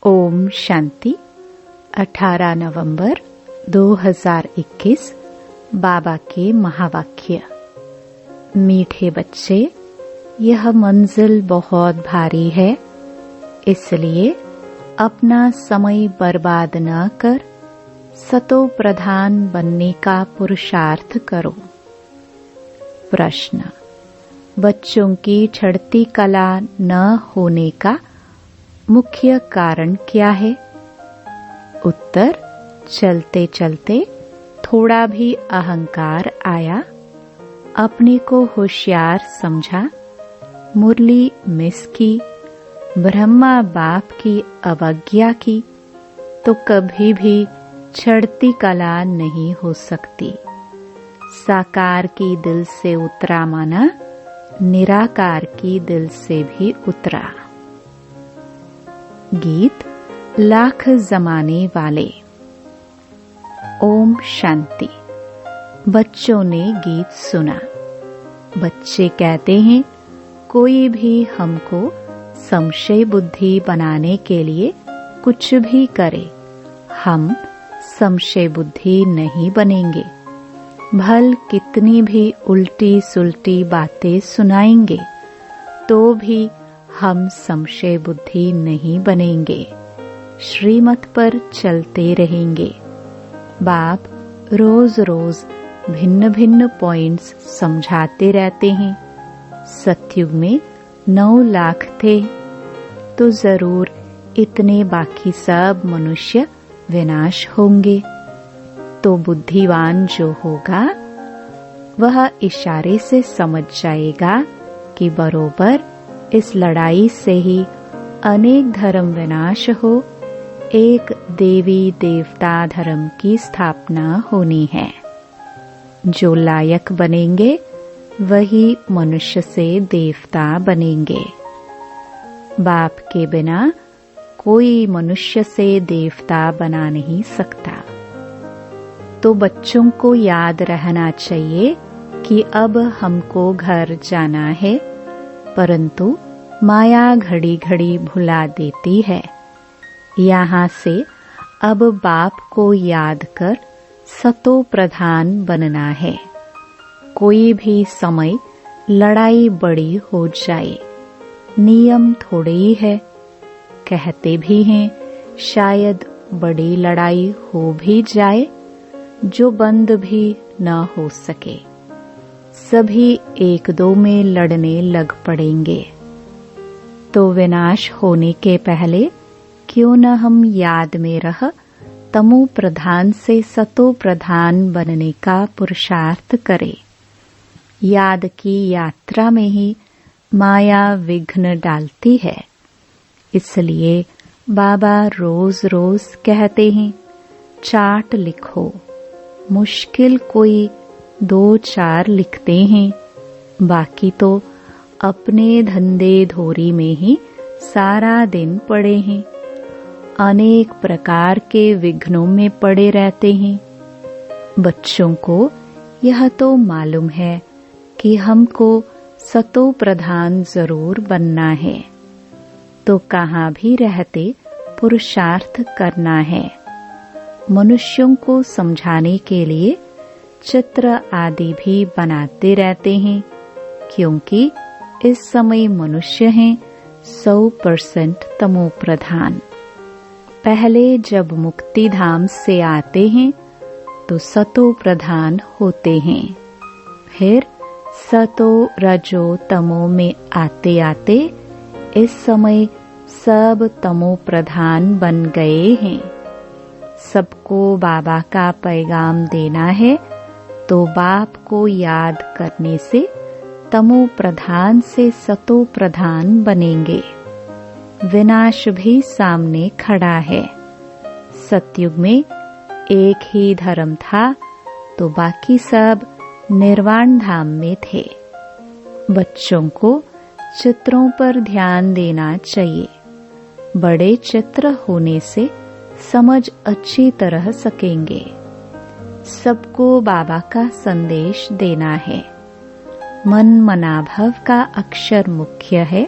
ओम शांति। 18 नवंबर 2021 बाबा के महावाक्य। मीठे बच्चे, यह मंजिल बहुत भारी है, इसलिए अपना समय बर्बाद न कर सतो प्रधान बनने का पुरुषार्थ करो। प्रश्न: बच्चों की चढ़ती कला न होने का मुख्य कारण क्या है? उत्तर: चलते चलते थोड़ा भी अहंकार आया, अपने को होशियार समझा, मुरली मिस की, ब्रह्मा बाप की अवज्ञा की, तो कभी भी चढ़ती कला नहीं हो सकती। साकार की दिल से उतरा माना निराकार की दिल से भी उतरा। गीत लाख जमाने वाले। ओम शांति। बच्चों ने गीत सुना। बच्चे कहते हैं, कोई भी हमको संशय बुद्धि बनाने के लिए कुछ भी करे, हम संशय बुद्धि नहीं बनेंगे। भल कितनी भी उल्टी सुल्टी बातें सुनाएंगे तो भी हम संशय बुद्धि नहीं बनेंगे। श्रीमत पर चलते रहेंगे। बाप रोज रोज भिन्न भिन्न पॉइंट्स समझाते रहते हैं। सतयुग में 9 लाख थे, तो जरूर इतने बाकी सब मनुष्य विनाश होंगे। तो बुद्धिवान जो होगा वह इशारे से समझ जाएगा कि बरोबर इस लड़ाई से ही अनेक धर्म विनाश हो, एक देवी देवता धर्म की स्थापना होनी है। जो लायक बनेंगे वही मनुष्य से देवता बनेंगे। बाप के बिना कोई मनुष्य से देवता बना नहीं सकता। तो बच्चों को याद रहना चाहिए कि अब हमको घर जाना है, परंतु माया घड़ी घड़ी भुला देती है। यहाँ से अब बाप को याद कर सतो प्रधान बनना है। कोई भी समय लड़ाई बड़ी हो जाए, नियम थोड़े ही है। कहते भी हैं शायद बड़ी लड़ाई हो भी जाए जो बंद भी न हो सके। सभी एक दो में लड़ने लग पड़ेंगे। तो विनाश होने के पहले क्यों न हम याद में रह तमो प्रधान से सतो प्रधान बनने का पुरुषार्थ करें। याद की यात्रा में ही माया विघ्न डालती है। इसलिए बाबा रोज रोज कहते हैं, चार्ट लिखो। मुश्किल कोई 2-4 लिखते हैं, बाकी तो अपने धंधे धोरी में ही सारा दिन पड़े हैं। अनेक प्रकार के विघ्नों में पड़े रहते हैं। बच्चों को यह तो मालूम है कि हमको सतो प्रधान जरूर बनना है, तो कहाँ भी रहते पुरुषार्थ करना है। मनुष्यों को समझाने के लिए चित्र आदि भी बनाते रहते हैं, क्योंकि इस समय मनुष्य हैं 100% तमो प्रधान। पहले जब मुक्ति धाम से आते हैं तो सतो प्रधान होते हैं, फिर सतो रजो तमो में आते आते इस समय सब तमो प्रधान बन गए हैं। सबको बाबा का पैगाम देना है, तो बाप को याद करने से तमो प्रधान से सतो प्रधान बनेंगे। विनाश भी सामने खड़ा है। सतयुग में एक ही धर्म था, तो बाकी सब निर्वाण धाम में थे। बच्चों को चित्रों पर ध्यान देना चाहिए। बड़े चित्र होने से समझ अच्छी तरह सकेंगे। सबको बाबा का संदेश देना है। मन मनाभव का अक्षर मुख्य है,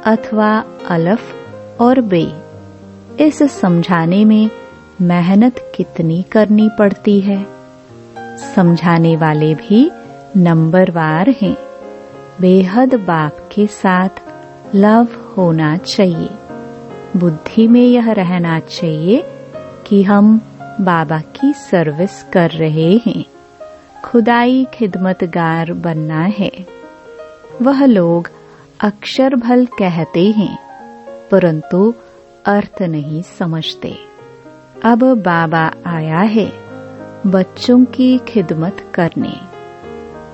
अथवा अलफ और बे। इस समझाने में मेहनत कितनी करनी पड़ती है। समझाने वाले भी नंबरवार हैं। बेहद बाप के साथ लव होना चाहिए। बुद्धि में यह रहना चाहिए कि हम बाबा की सर्विस कर रहे हैं, खुदाई खिदमतगार बनना है। वह लोग अक्षर भल कहते हैं परंतु अर्थ नहीं समझते। अब बाबा आया है बच्चों की खिदमत करने।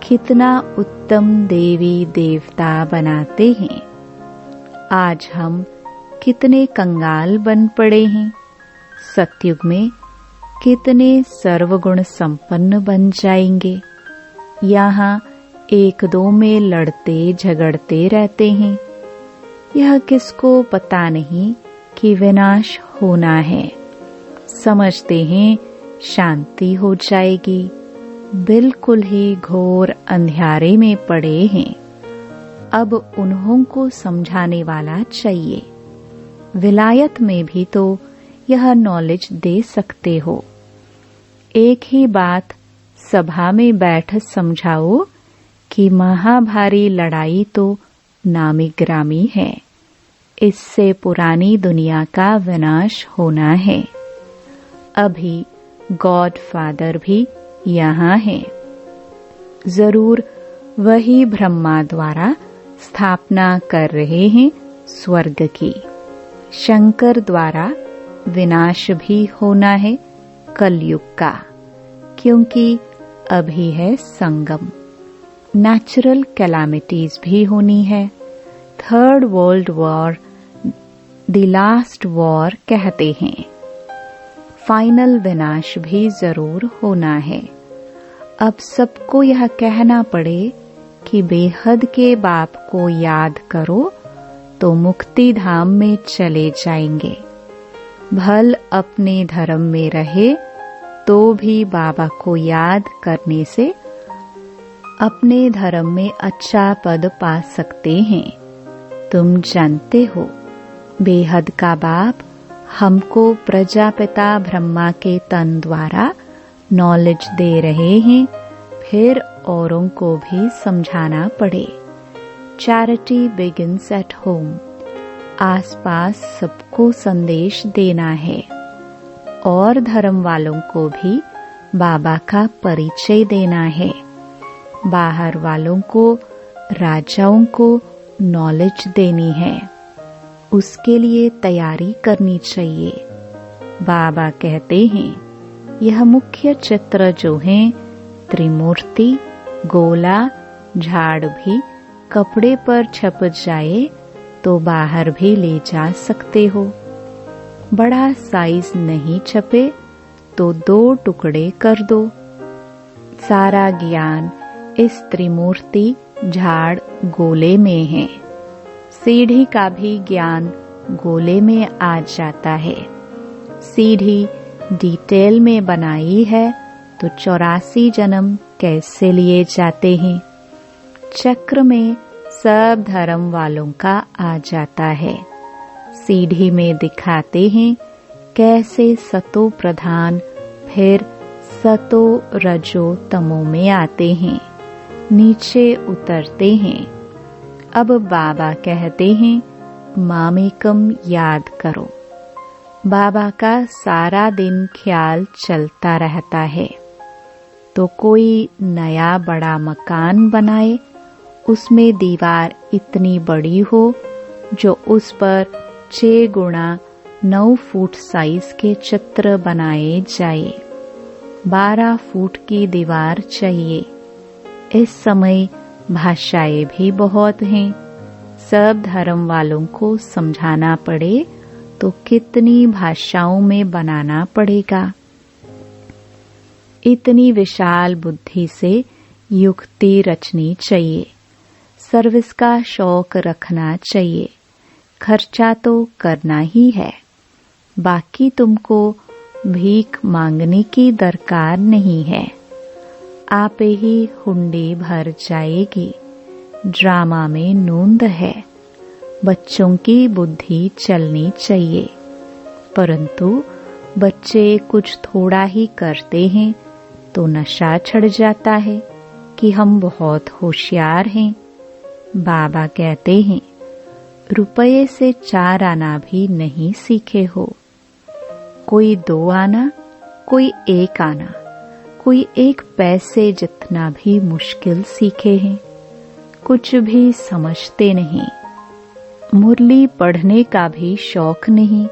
कितना उत्तम देवी देवता बनाते हैं। आज हम कितने कंगाल बन पड़े हैं। सतयुग में कितने सर्वगुण संपन्न बन जाएंगे। यहाँ एक दो में लड़ते झगड़ते रहते हैं। यह किसको पता नहीं कि विनाश होना है। समझते हैं शांति हो जाएगी। बिल्कुल ही घोर अंधियारे में पड़े हैं। अब उन्हों को समझाने वाला चाहिए। विलायत में भी तो यह नॉलेज दे सकते हो। एक ही बात सभा में बैठ समझाओ कि महाभारी लड़ाई तो नामी ग्रामी है। इससे पुरानी दुनिया का विनाश होना है। अभी गॉड फादर भी यहाँ है। जरूर वही ब्रह्मा द्वारा स्थापना कर रहे हैं स्वर्ग की। शंकर द्वारा विनाश भी होना है कलयुग का, क्योंकि अभी है संगम। नेचुरल कैलामिटीज भी होनी है। Third world war the last war कहते हैं। फाइनल विनाश भी जरूर होना है। अब सबको यह कहना पड़े कि बेहद के बाप को याद करो तो मुक्ति धाम में चले जाएंगे। भल अपने धर्म में रहे तो भी बाबा को याद करने से अपने धर्म में अच्छा पद पा सकते हैं। तुम जानते हो बेहद का बाप हमको प्रजापिता ब्रह्मा के तन द्वारा नॉलेज दे रहे हैं। फिर औरों को भी समझाना पड़े। Charity begins at home. आसपास सबको संदेश देना है और धर्म वालों को भी बाबा का परिचय देना है। बाहर वालों को, राजाओं को नॉलेज देनी है। उसके लिए तैयारी करनी चाहिए। बाबा कहते हैं यह मुख्य चित्र जो है त्रिमूर्ति, गोला, झाड़ भी कपड़े पर छप जाए तो बाहर भी ले जा सकते हो। बड़ा साइज नहीं छपे तो 2 टुकड़े कर दो। सारा ज्ञान इस त्रिमूर्ति झाड़ गोले में है। सीढ़ी का भी ज्ञान गोले में आ जाता है। सीढ़ी डिटेल में बनाई है तो 84 जन्म कैसे लिए जाते हैं। चक्र में सब धर्म वालों का आ जाता है। सीढ़ी में दिखाते हैं कैसे सतो प्रधान फिर सतो रजो तमो में आते हैं, नीचे उतरते हैं। अब बाबा कहते हैं मामेकम याद करो। बाबा का सारा दिन ख्याल चलता रहता है। तो कोई नया बड़ा मकान बनाए, उसमें दीवार इतनी बड़ी हो जो उस पर 6 गुणा 9 फुट साइज के चित्र बनाए जाए। 12 फुट की दीवार चाहिए। इस समय भाषाएं भी बहुत हैं। सब धर्म वालों को समझाना पड़े तो कितनी भाषाओं में बनाना पड़ेगा। इतनी विशाल बुद्धि से युक्ति रचनी चाहिए। सर्विस का शौक रखना चाहिए। खर्चा तो करना ही है। बाकी तुमको भीख मांगने की दरकार नहीं है। आप ही हुंडी भर जाएगी। ड्रामा में नूंद है। बच्चों की बुद्धि चलनी चाहिए। परंतु बच्चे कुछ थोड़ा ही करते हैं तो नशा चढ़ जाता है कि हम बहुत होशियार हैं। बाबा कहते हैं, रुपये से 4 आना भी नहीं सीखे हो। कोई 2 आना, कोई 1 आना, कोई 1 पैसे जितना भी मुश्किल सीखे हैं। कुछ भी समझते नहीं। मुरली पढ़ने का भी शौक नहीं।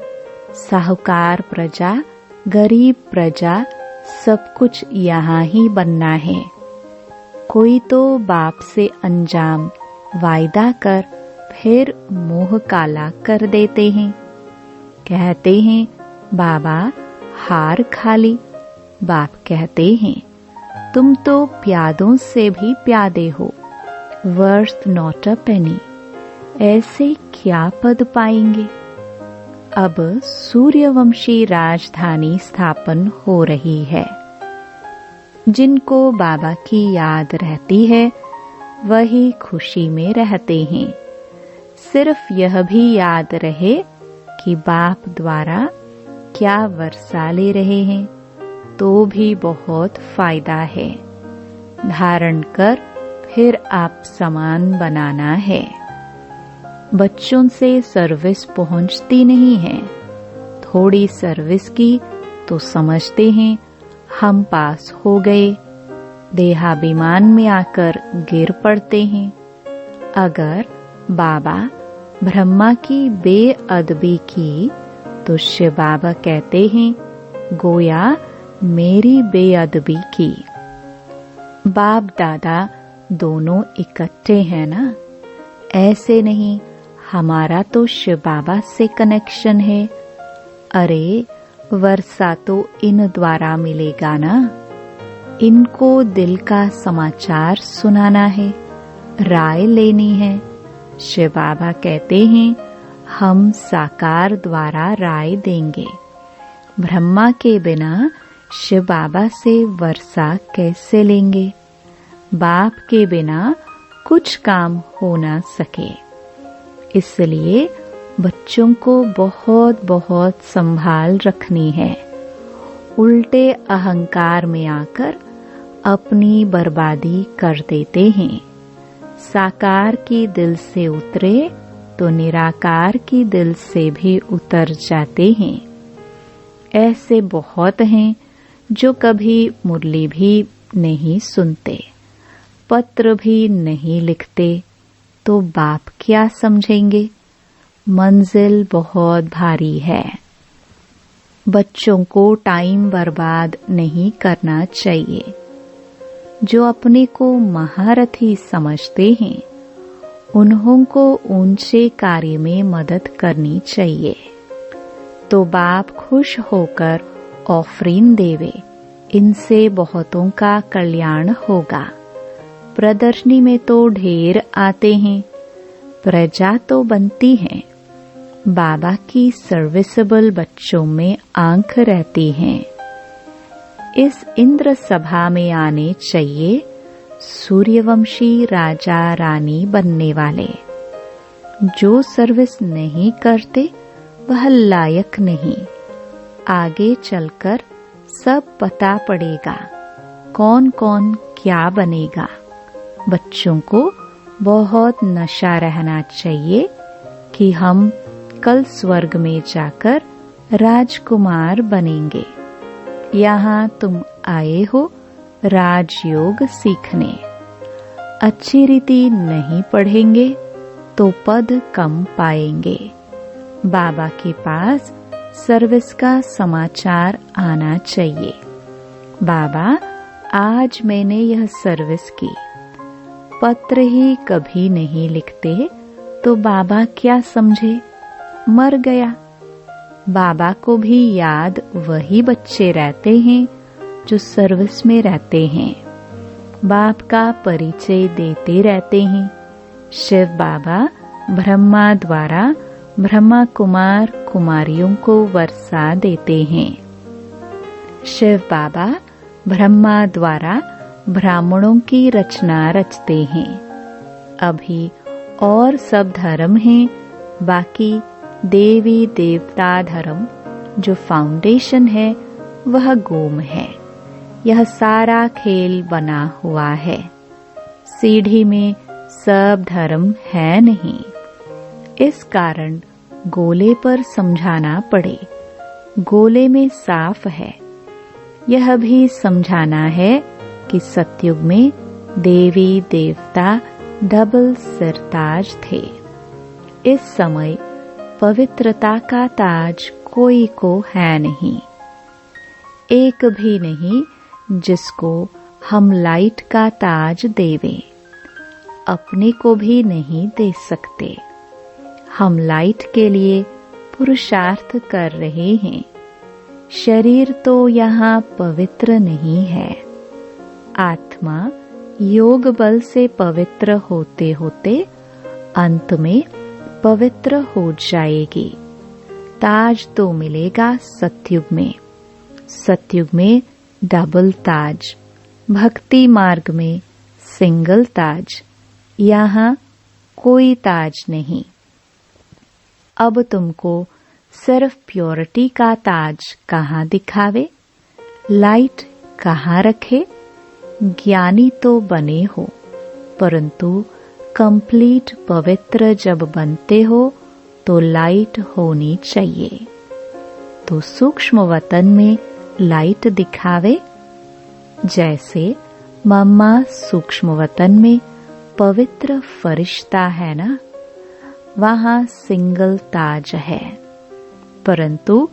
साहूकार प्रजा, गरीब प्रजा, सब कुछ यहाँ ही बनना है। कोई तो बाप से अंजाम वायदा कर फिर मुंह काला कर देते हैं। कहते हैं, बाबा हार खाली। बाप कहते हैं, तुम तो प्यादों से भी प्यादे हो, वर्थ नॉट अ पेनी। ऐसे क्या पद पाएंगे। अब सूर्यवंशी राजधानी स्थापन हो रही है। जिनको बाबा की याद रहती है वही खुशी में रहते हैं। सिर्फ यह भी याद रहे कि बाप द्वारा क्या वर्षा ले रहे हैं तो भी बहुत फायदा है। धारण कर फिर आप सामान बनाना है। बच्चों से सर्विस पहुंचती नहीं है। थोड़ी सर्विस की तो समझते हैं हम पास हो गए। देहाभिमान में आकर गिर पड़ते हैं। अगर बाबा ब्रह्मा की बेअदबी की तो शिव बाबा कहते हैं, गोया मेरी बेअदबी की। बाप दादा दोनों इकट्ठे हैं ना। ऐसे नहीं, हमारा तो शिव बाबा से कनेक्शन है। अरे वर्षा तो इन द्वारा मिलेगा ना। इनको दिल का समाचार सुनाना है, राय लेनी है। शिव बाबा कहते हैं, हम साकार द्वारा राय देंगे। ब्रह्मा के बिना शिव बाबा से वर्षा कैसे लेंगे। बाप के बिना कुछ काम हो ना सके। इसलिए बच्चों को बहुत बहुत संभाल रखनी है। उल्टे अहंकार में आकर अपनी बर्बादी कर देते हैं। साकार की दिल से उतरे तो निराकार की दिल से भी उतर जाते हैं। ऐसे बहुत हैं जो कभी मुरली भी नहीं सुनते, पत्र भी नहीं लिखते, तो बाप क्या समझेंगे। मंजिल बहुत भारी है। बच्चों को टाइम बर्बाद नहीं करना चाहिए। जो अपने को महारथी समझते हैं उन्हों को ऊंचे कार्य में मदद करनी चाहिए। तो बाप खुश होकर ऑफरिंग देवे। इनसे बहुतों का कल्याण होगा। प्रदर्शनी में तो ढेर आते हैं, प्रजा तो बनती है। बाबा की सर्विसेबल बच्चों में आंख रहती है। इस इंद्र सभा में आने चाहिए सूर्यवंशी राजा रानी बनने वाले। जो सर्विस नहीं करते वह लायक नहीं। आगे चलकर सब पता पड़ेगा कौन कौन क्या बनेगा। बच्चों को बहुत नशा रहना चाहिए कि हम कल स्वर्ग में जाकर राजकुमार बनेंगे। यहाँ तुम आए हो राजयोग सीखने। अच्छी रीति नहीं पढ़ेंगे तो पद कम पाएंगे। बाबा के पास सर्विस का समाचार आना चाहिए। बाबा आज मैंने यह सर्विस की। पत्र ही कभी नहीं लिखते तो बाबा क्या समझे, मर गया। बाबा को भी याद वही बच्चे रहते हैं जो सर्विस में रहते हैं। बाप का परिचय देते रहते हैं। शिव बाबा ब्रह्मा द्वारा ब्रह्मा कुमार कुमारियों को वर्षा देते हैं। शिव बाबा ब्रह्मा द्वारा ब्राह्मणों की रचना रचते हैं। अभी और सब धर्म हैं, बाकी देवी देवता धर्म जो फाउंडेशन है वह गोम है। यह सारा खेल बना हुआ है। सीढ़ी में सब धर्म है नहीं, इस कारण गोले पर समझाना पड़े। गोले में साफ है। यह भी समझाना है कि सतयुग में देवी देवता डबल सिरताज थे। इस समय पवित्रता का ताज कोई को है नहीं, एक भी नहीं जिसको हम लाइट का ताज देवे। अपने को भी नहीं दे सकते। हम लाइट के लिए पुरुषार्थ कर रहे हैं। शरीर तो यहाँ पवित्र नहीं है। आत्मा योग बल से पवित्र होते होते अंत में पवित्र हो जाएगी। ताज तो मिलेगा सतयुग में। सतयुग में डबल ताज, भक्ति मार्ग में सिंगल ताज। यहाँ कोई ताज नहीं। अब तुमको सिर्फ प्योरिटी का ताज कहाँ दिखावे, लाइट कहाँ रखे। ज्ञानी तो बने हो, परंतु कंप्लीट पवित्र जब बनते हो तो लाइट होनी चाहिए। तो सूक्ष्म वतन में लाइट दिखावे। जैसे मम्मा सूक्ष्म वतन में पवित्र फरिश्ता है ना, वहाँ सिंगल ताज है। परंतु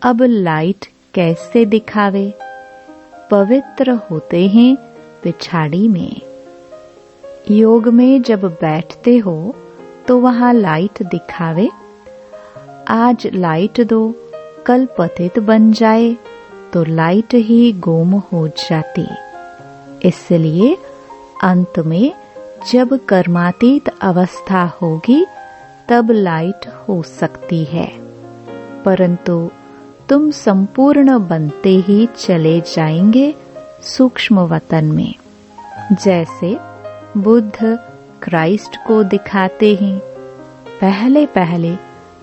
अब लाइट कैसे दिखावे? पवित्र होते हैं पिछाड़ी में। योग में जब बैठते हो तो वहाँ लाइट दिखावे। आज लाइट दो, कल पतित बन जाए तो लाइट ही गुम हो जाती। इसलिए अंत में जब कर्मातीत अवस्था होगी तब लाइट हो सकती है, परंतु तुम संपूर्ण बनते ही चले जाएंगे सूक्ष्म वतन में। जैसे बुद्ध क्राइस्ट को दिखाते हैं। पहले पहले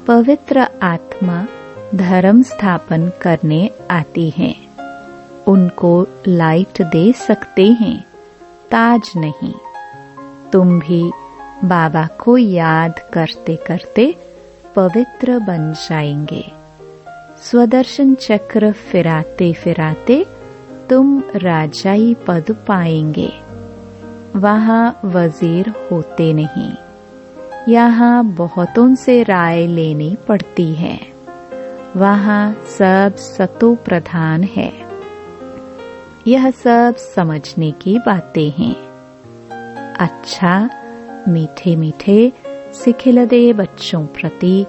पवित्र आत्मा धर्म स्थापन करने आती हैं। उनको लाइट दे सकते हैं, ताज नहीं। तुम भी बाबा को याद करते करते पवित्र बन जाएंगे। स्वदर्शन चक्र फिराते फिराते तुम राजाई पद पाएंगे। वहाँ वजीर होते नहीं। यहाँ बहुतों से राय लेनी पड़ती है। वहाँ सब सतो प्रधान है। यह सब समझने की बातें हैं। अच्छा, मीठे मीठे सिखिलदे बच्चों प्रति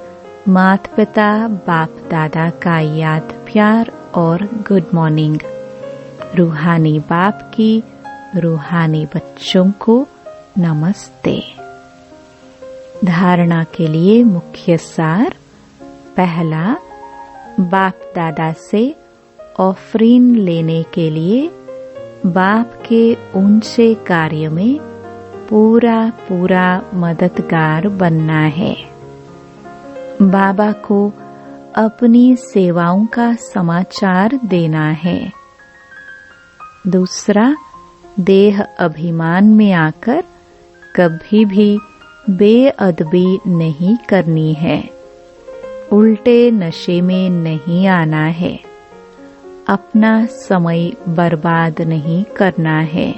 माता पिता बाप दादा का याद प्यार और गुड मॉर्निंग। रूहानी बाप की रूहानी बच्चों को नमस्ते। धारणा के लिए मुख्य सार। पहला, बाप दादा से ऑफरिंग लेने के लिए बाप के ऊंचे कार्य में पूरा पूरा मददगार बनना है। बाबा को अपनी सेवाओं का समाचार देना है। दूसरा, देह अभिमान में आकर कभी भी बेअदबी नहीं करनी है। उल्टे नशे में नहीं आना है। अपना समय बर्बाद नहीं करना है।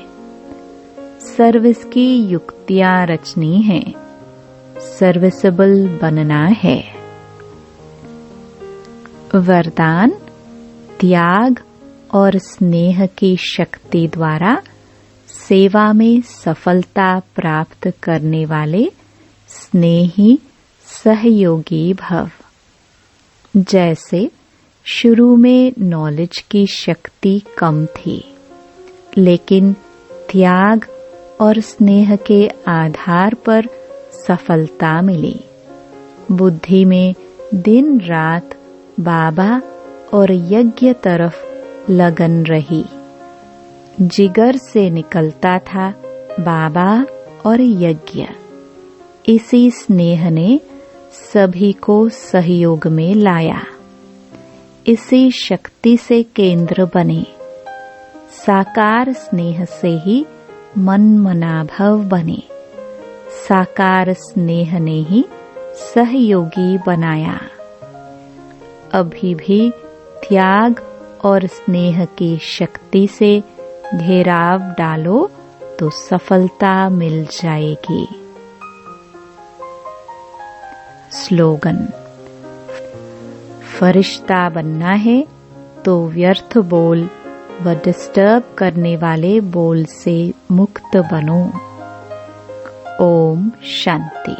सर्विस की युक्तियां रचनी है। सर्विसेबल बनना है। वरदान, त्याग और स्नेह की शक्ति द्वारा सेवा में सफलता प्राप्त करने वाले स्नेही सहयोगी भव। जैसे शुरू में नॉलेज की शक्ति कम थी, लेकिन त्याग और स्नेह के आधार पर सफलता मिली। बुद्धि में दिन रात बाबा और यज्ञ तरफ लगन रही। जिगर से निकलता था बाबा और यज्ञ। इसी स्नेह ने सभी को सहयोग में लाया। इसी शक्ति से केंद्र बने। साकार स्नेह से ही मन मनाभव बने। साकार स्नेह ने ही सहयोगी बनाया। अभी भी त्याग और स्नेह की शक्ति से घेराव डालो तो सफलता मिल जाएगी। स्लोगन: फरिश्ता बनना है तो व्यर्थ बोल व डिस्टर्ब करने वाले बोल से मुक्त बनो। ओम शांति।